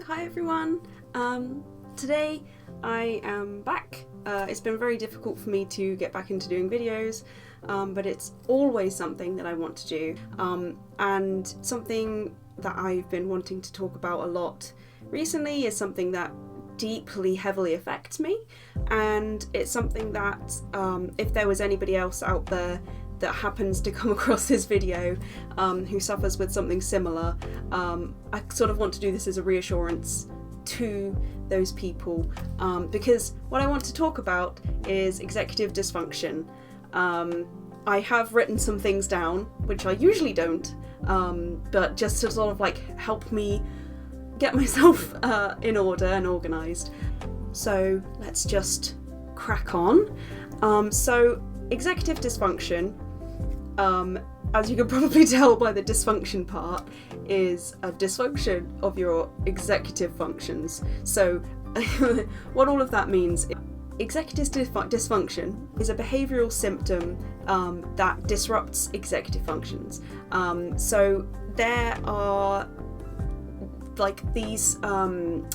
Hi everyone. Today I am back. It's been very difficult for me to get back into doing videos, but it's always something that I want to do, and something that I've been wanting to talk about a lot recently is something that deeply, heavily affects me, and it's something that if there was anybody else out there that happens to come across this video who suffers with something similar, I sort of want to do this as a reassurance to those people, because what I want to talk about is executive dysfunction. I have written some things down, which I usually don't, but just to sort of like help me get myself in order and organised. So let's just crack on. So executive dysfunction, as you can probably tell by the dysfunction part, is a dysfunction of your executive functions. So what all of that means is executive dysfunction is a behavioural symptom that disrupts executive functions. So there are these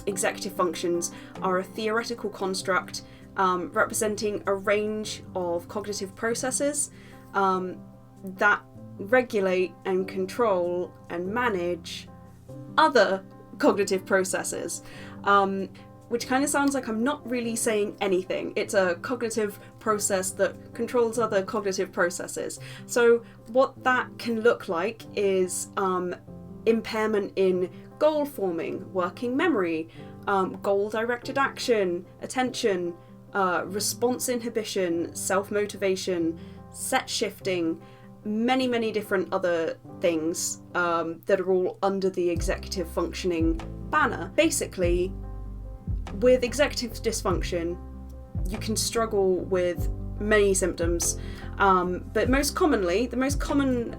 executive functions are a theoretical construct representing a range of cognitive processes that regulate and control and manage other cognitive processes, which kind of sounds like I'm not really saying anything. It's a cognitive process that controls other cognitive processes. So what that can look like is impairment in goal forming, working memory, goal-directed action, attention, response inhibition, self-motivation, set shifting, many different other things that are all under the executive functioning banner. Basically, with executive dysfunction, you can struggle with many symptoms, but most commonly, the most common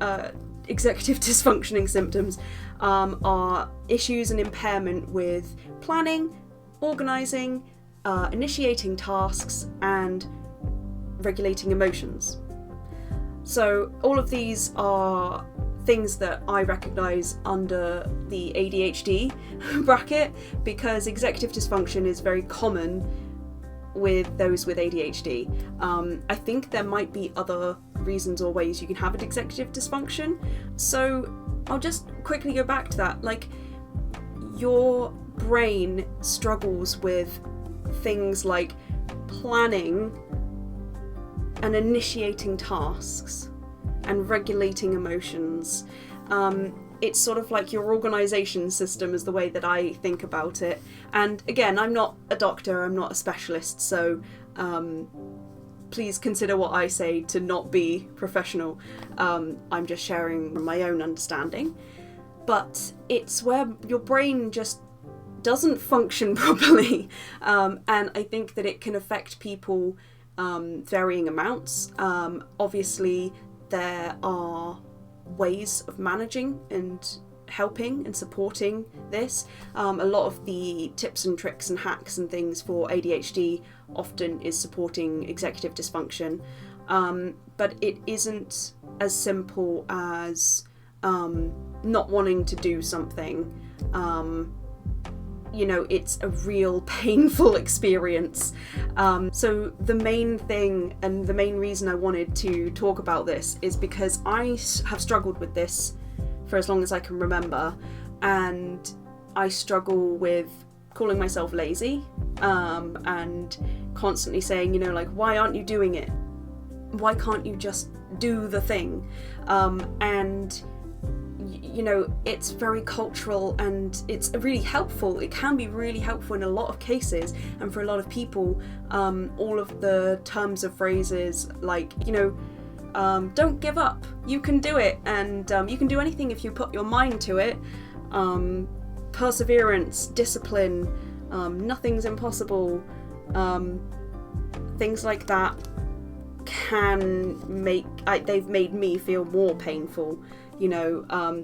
executive dysfunctioning symptoms are issues and impairment with planning, organising, initiating tasks, and regulating emotions. So all of these are things that I recognise under the ADHD bracket, because executive dysfunction is very common with those with ADHD. I think there might be other reasons or ways you can have an executive dysfunction. So I'll just quickly go back to that. Like, your brain struggles with things like planning and initiating tasks and regulating emotions. It's sort of like your organisation system is the way that I think about it. And again, I'm not a doctor, I'm not a specialist, so please consider what I say to not be professional. I'm just sharing my own understanding. But it's where your brain just doesn't function properly, and I think that it can affect people varying amounts. Obviously, there are ways of managing and helping and supporting this. A lot of the tips and tricks and hacks and things for ADHD often is supporting executive dysfunction, but it isn't as simple as not wanting to do something. It's a real painful experience. So the main thing and the main reason I wanted to talk about this is because I have struggled with this for as long as I can remember, and I struggle with calling myself lazy, and constantly saying, why aren't you doing it? Why can't you just do the thing? And it's very cultural, and it's really helpful. It can be really helpful in a lot of cases, and for a lot of people, all of the terms of phrases like, don't give up, you can do it, and you can do anything if you put your mind to it, perseverance, discipline, nothing's impossible, things like that they've made me feel more painful,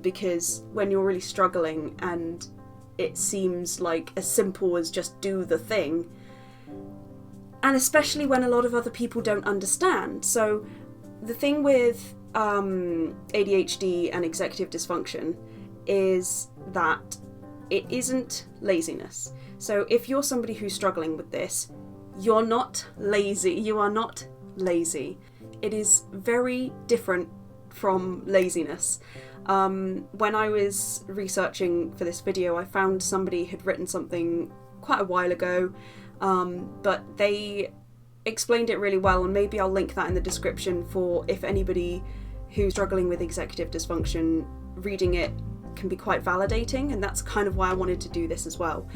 because when you're really struggling and it seems like as simple as just do the thing, and especially when a lot of other people don't understand. So the thing with ADHD and executive dysfunction is that it isn't laziness. So if you're somebody who's struggling with this, you're not lazy. You are not lazy. It is very different from laziness. When I was researching for this video, I found somebody had written something quite a while ago, but they explained it really well, and maybe I'll link that in the description for if anybody who's struggling with executive dysfunction, reading it can be quite validating, and that's kind of why I wanted to do this as well.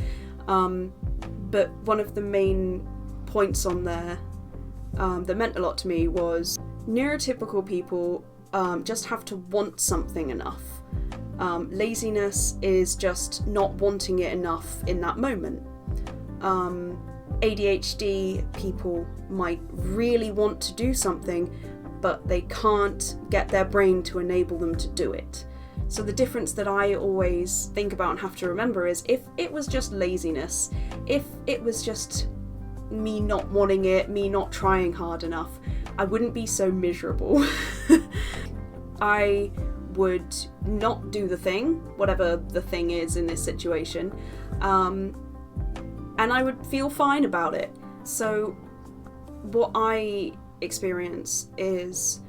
But one of the main points on there that meant a lot to me was neurotypical people just have to want something enough. Laziness is just not wanting it enough in that moment. ADHD people might really want to do something, but they can't get their brain to enable them to do it. So the difference that I always think about and have to remember is, if it was just laziness, if it was just me not wanting it, me not trying hard enough, I wouldn't be so miserable. I would not do the thing, whatever the thing is in this situation, and I would feel fine about it. So what I experience is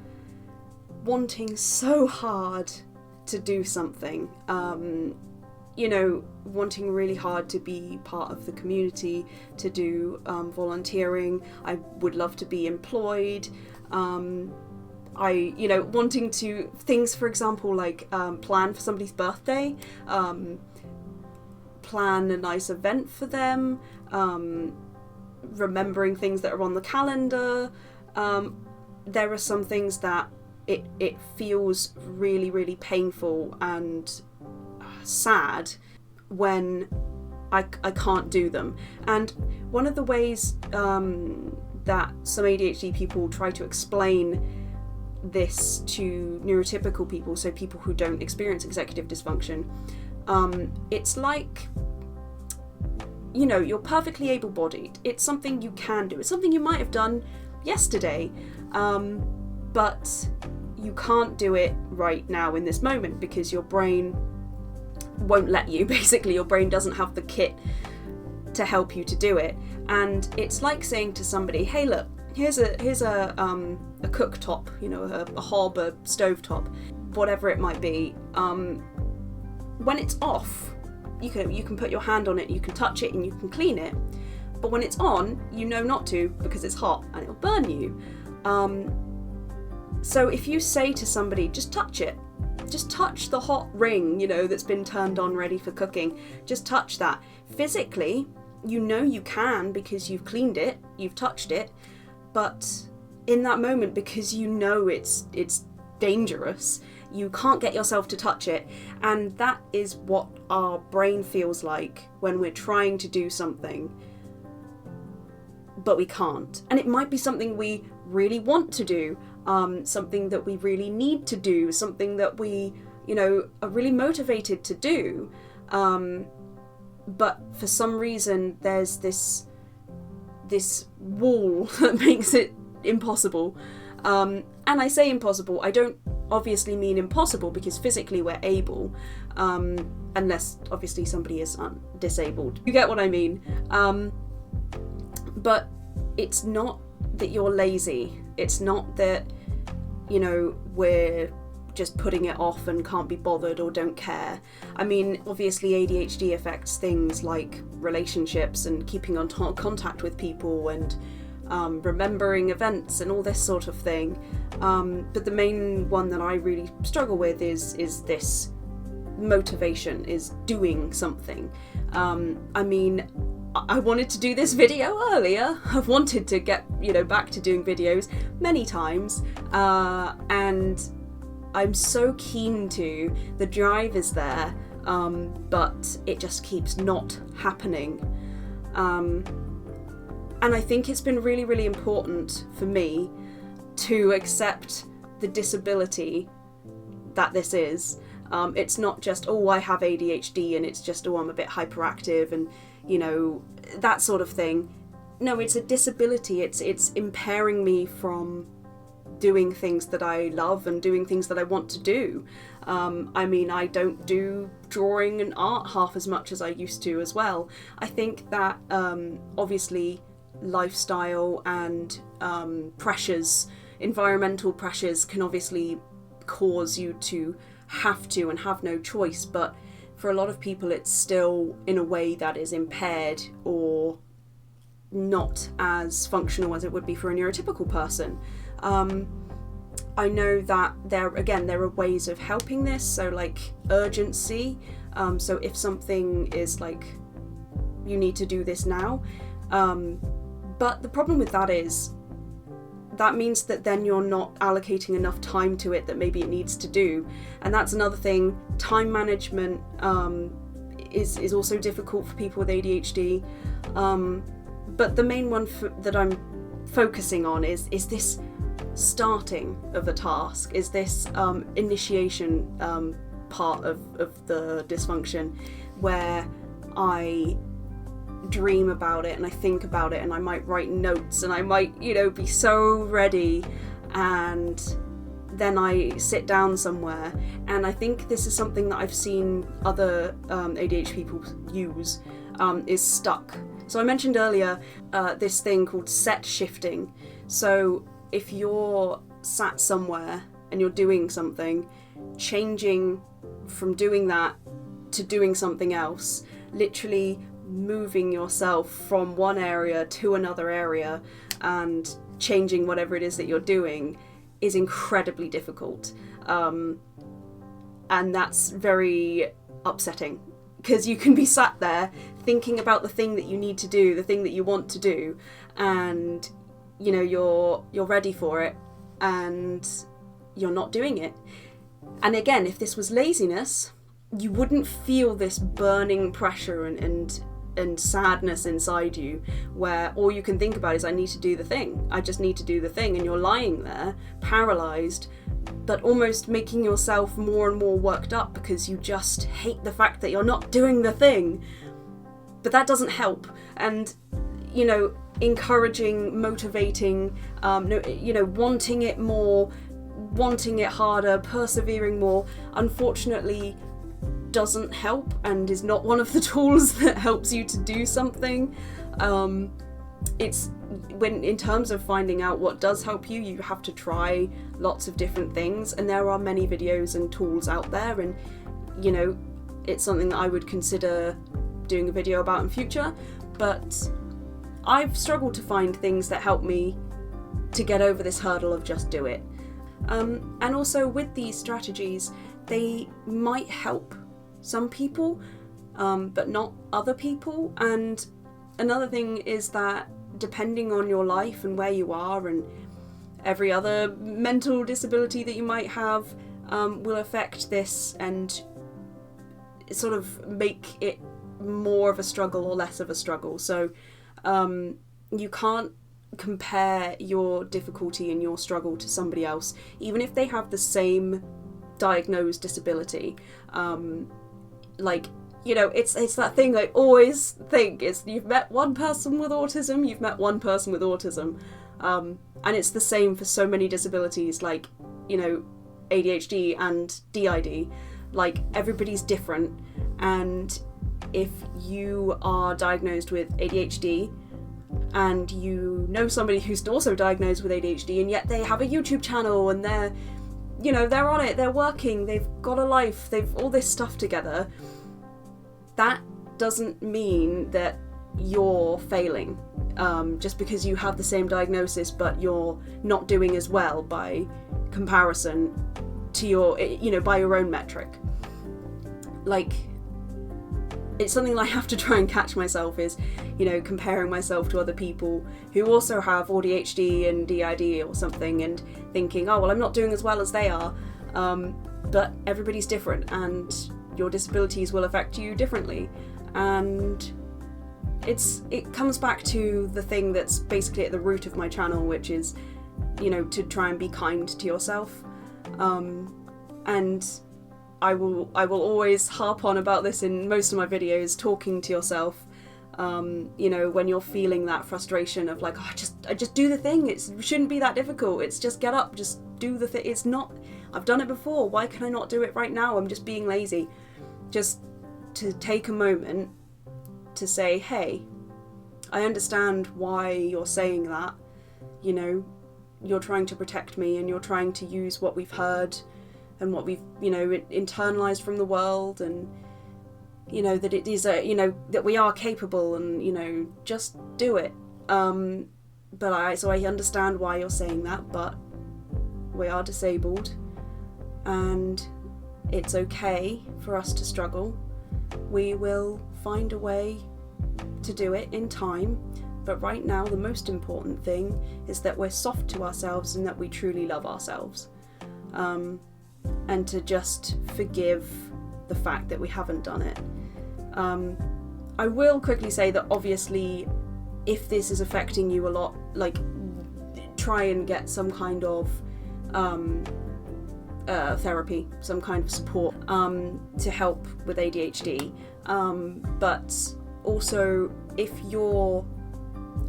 wanting so hard to do something, wanting really hard to be part of the community, to do volunteering. I would love to be employed. Wanting to things, for example, like plan for somebody's birthday, plan a nice event for them, remembering things that are on the calendar. There are some things that it feels really, really painful and sad when I can't do them. And one of the ways that some ADHD people try to explain this to neurotypical people, so people who don't experience executive dysfunction, it's like, you're perfectly able-bodied. It's something you can do. It's something you might have done yesterday, but you can't do it right now in this moment because your brain won't let you. Basically, your brain doesn't have the kit to help you to do it. And it's like saying to somebody, hey, look, here's a cooktop, a hob, a stovetop, whatever it might be. When it's off, you can put your hand on it, you can touch it, and you can clean it. But when it's on, you know not to, because it's hot and it'll burn you. So if you say to somebody, just touch it, just touch the hot ring, that's been turned on ready for cooking, just touch that. Physically, you can, because you've cleaned it, you've touched it, but in that moment, because it's dangerous, you can't get yourself to touch it. And that is what our brain feels like when we're trying to do something, but we can't. And it might be something we really want to do, something that we really need to do, something that we, are really motivated to do. But for some reason, there's this wall that makes it impossible. And I say impossible, I don't obviously mean impossible, because physically we're able, unless obviously somebody is disabled. You get what I mean? But it's not that you're lazy. It's not that, we're just putting it off and can't be bothered or don't care. I mean, obviously ADHD affects things like relationships and keeping on contact with people and remembering events and all this sort of thing. But the main one that I really struggle with is this motivation, is doing something. I mean, I wanted to do this video earlier. I've wanted to get, back to doing videos many times, and I'm so keen to. The drive is there, but it just keeps not happening. And I think it's been really, really important for me to accept the disability that this is. It's not just, I have ADHD and it's just, I'm a bit hyperactive and, that sort of thing. No, it's a disability. It's impairing me from doing things that I love and doing things that I want to do. I mean, I don't do drawing and art half as much as I used to as well. I think that obviously lifestyle and pressures, environmental pressures, can obviously cause you to have to and have no choice, but for a lot of people it's still in a way that is impaired or not as functional as it would be for a neurotypical person. I know that there are ways of helping this, so like urgency, so if something is like, you need to do this now, but the problem with that is that means that then you're not allocating enough time to it that maybe it needs to do, and that's another thing. Time management is also difficult for people with ADHD, but the main one that I'm focusing on is this starting of the task, is this initiation part of the dysfunction, where I dream about it and I think about it and I might write notes and I might, be so ready, and then I sit down somewhere. And I think this is something that I've seen other ADHD people use, is stuck. So I mentioned earlier this thing called set shifting. So if you're sat somewhere and you're doing something, changing from doing that to doing something else, literally moving yourself from one area to another area and changing whatever it is that you're doing, is incredibly difficult. And that's very upsetting, because you can be sat there thinking about the thing that you need to do, the thing that you want to do, and you're ready for it and you're not doing it. And again, if this was laziness, you wouldn't feel this burning pressure and sadness inside you, where all you can think about is, I need to do the thing, I just need to do the thing, and you're lying there paralyzed, but almost making yourself more and more worked up because you just hate the fact that you're not doing the thing. But that doesn't help. And encouraging, motivating, wanting it more, wanting it harder, persevering more, unfortunately doesn't help and is not one of the tools that helps you to do something. It's when, in terms of finding out what does help you, you have to try lots of different things, and there are many videos and tools out there, and it's something that I would consider doing a video about in future. But I've struggled to find things that help me to get over this hurdle of just do it. And also with these strategies, they might help some people, but not other people. And another thing is that depending on your life and where you are, and every other mental disability that you might have, will affect this and sort of make it more of a struggle or less of a struggle. So you can't compare your difficulty and your struggle to somebody else, even if they have the same diagnosed disability. It's that thing I always think, is you've met one person with autism, and it's the same for so many disabilities, like ADHD and DID. Like, everybody's different, and if you are diagnosed with ADHD and you know somebody who's also diagnosed with ADHD, and yet they have a YouTube channel and they're on it, they're working, they've got a life, they've all this stuff together, that doesn't mean that you're failing, just because you have the same diagnosis but you're not doing as well by comparison to your, by your own metric. Like, it's something I have to try and catch myself, is, comparing myself to other people who also have ADHD and DID or something, and thinking, oh, well, I'm not doing as well as they are. But everybody's different, and your disabilities will affect you differently. And it comes back to the thing that's basically at the root of my channel, which is, to try and be kind to yourself. And I will always harp on about this in most of my videos, talking to yourself. When you're feeling that frustration of like, oh, I just do the thing, it shouldn't be that difficult, it's just get up, just do the thing. It's not, I've done it before, why can I not do it right now? I'm just being lazy. Just to take a moment to say, hey, I understand why you're saying that. You know, you're trying to protect me, and you're trying to use what we've heard and what we've, you know, internalized from the world, and, you know, that it is you know, that we are capable, and, you know, just do it. So I understand why you're saying that, but we are disabled, and it's okay for us to struggle. We will find a way to do it in time, but right now the most important thing is that we're soft to ourselves and that we truly love ourselves, and to just forgive the fact that we haven't done it. I will quickly say that obviously if this is affecting you a lot, like, try and get some kind of therapy, some kind of support to help with ADHD, but also if you're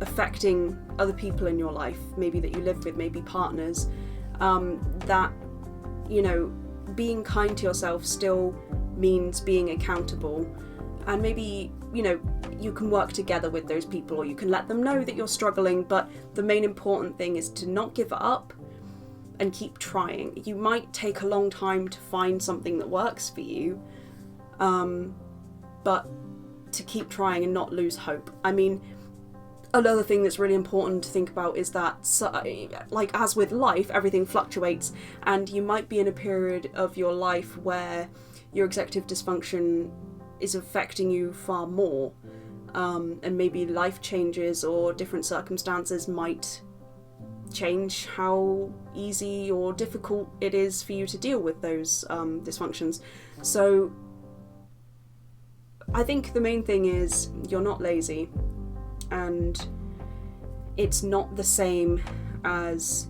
affecting other people in your life, maybe that you live with, maybe partners, that, you know, being kind to yourself still means being accountable, and maybe, you know, you can work together with those people, or you can let them know that you're struggling, but the main important thing is to not give up and keep trying. You might take a long time to find something that works for you, but to keep trying and not lose hope. I mean, another thing that's really important to think about is that, like, as with life, everything fluctuates, and you might be in a period of your life where your executive dysfunction is affecting you far more, and maybe life changes or different circumstances might change how easy or difficult it is for you to deal with those dysfunctions. So I think the main thing is you're not lazy, and it's not the same as,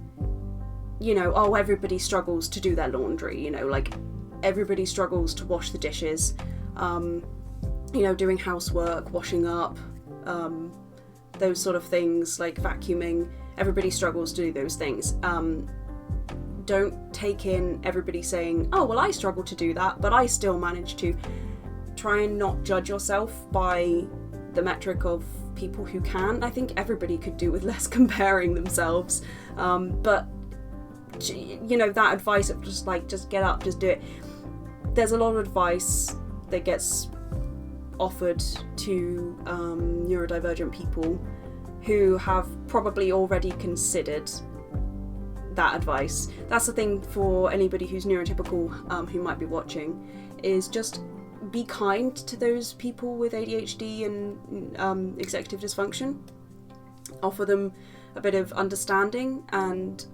you know, oh, everybody struggles to do their laundry, you know, like everybody struggles to wash the dishes, you know, doing housework, washing up, those sort of things, like vacuuming. Everybody struggles to do those things. Don't take in everybody saying, oh, well, I struggle to do that, but I still manage to. Try and not judge yourself by the metric of people who can. I think everybody could do with less comparing themselves, but, you know, that advice of just get up, just do it. There's a lot of advice that gets offered to neurodivergent people who have probably already considered that advice. That's the thing for anybody who's neurotypical, who might be watching, is just be kind to those people with ADHD and executive dysfunction. Offer them a bit of understanding and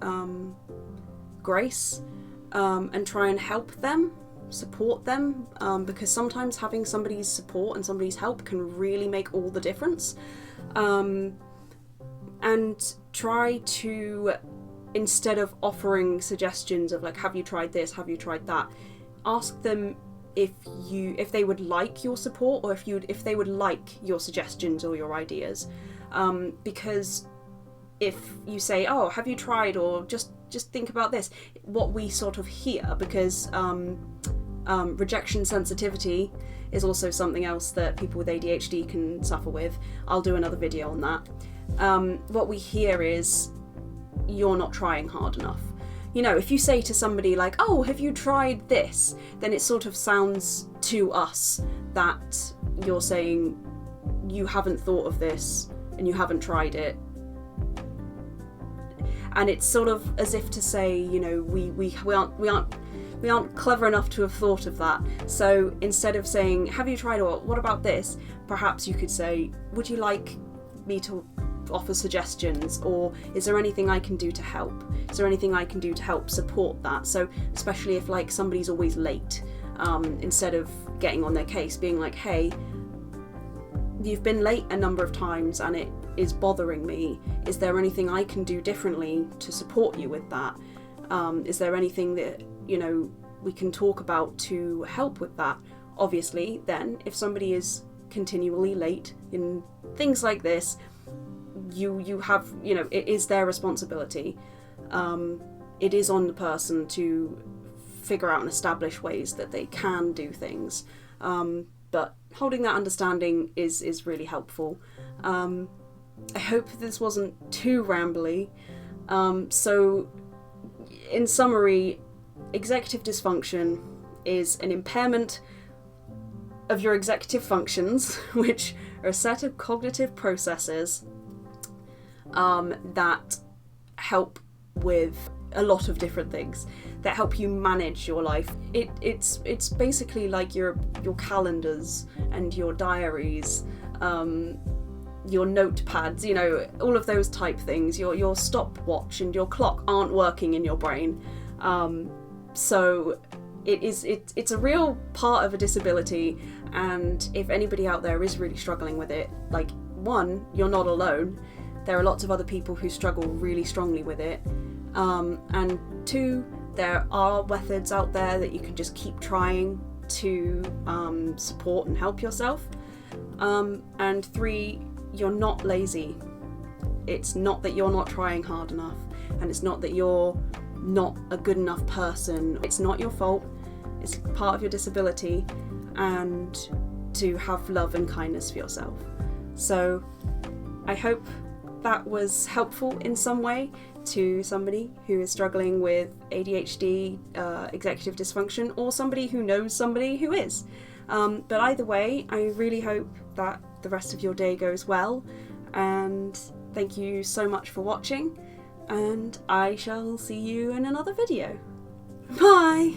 grace, and try and help them, support them, because sometimes having somebody's support and somebody's help can really make all the difference. And try to, instead of offering suggestions of like, have you tried this, have you tried that, ask them if they would like your support, or if they would like your suggestions or your ideas, because if you say, oh, have you tried, or just think about this, what we sort of hear, because rejection sensitivity is also something else that people with ADHD can suffer with. I'll do another video on that. What we hear is, you're not trying hard enough. You know, if you say to somebody like, oh, have you tried this? Then it sort of sounds to us that you're saying you haven't thought of this and you haven't tried it. And it's sort of as if to say, you know, we aren't clever enough to have thought of that. So instead of saying, have you tried, or what about this? Perhaps you could say, would you like me to offer suggestions, or is there anything I can do to help? Is there anything I can do to help support that? So especially if like somebody's always late, instead of getting on their case, being like, hey, you've been late a number of times and it is bothering me. Is there anything I can do differently to support you with that? Is there anything that, you know, we can talk about to help with that? Obviously, then, if somebody is continually late in things like this, you have, you know, it is their responsibility. It is on the person to figure out and establish ways that they can do things. But holding that understanding is really helpful. I hope this wasn't too rambly. So in summary, executive dysfunction is an impairment of your executive functions, which are a set of cognitive processes that help with a lot of different things, that help you manage your life. It's basically like your calendars and your diaries, your notepads, you know, all of those type things. Your stopwatch and your clock aren't working in your brain. So it's a real part of a disability, and if anybody out there is really struggling with it, like, one, you're not alone. There are lots of other people who struggle really strongly with it. And two, there are methods out there that you can just keep trying to support and help yourself. And three, you're not lazy. It's not that you're not trying hard enough, and it's not that you're not a good enough person. It's not your fault. It's part of your disability, and to have love and kindness for yourself. So I hope that was helpful in some way to somebody who is struggling with ADHD, executive dysfunction, or somebody who knows somebody who is. But either way, I really hope that the rest of your day goes well, and thank you so much for watching, and I shall see you in another video. Bye!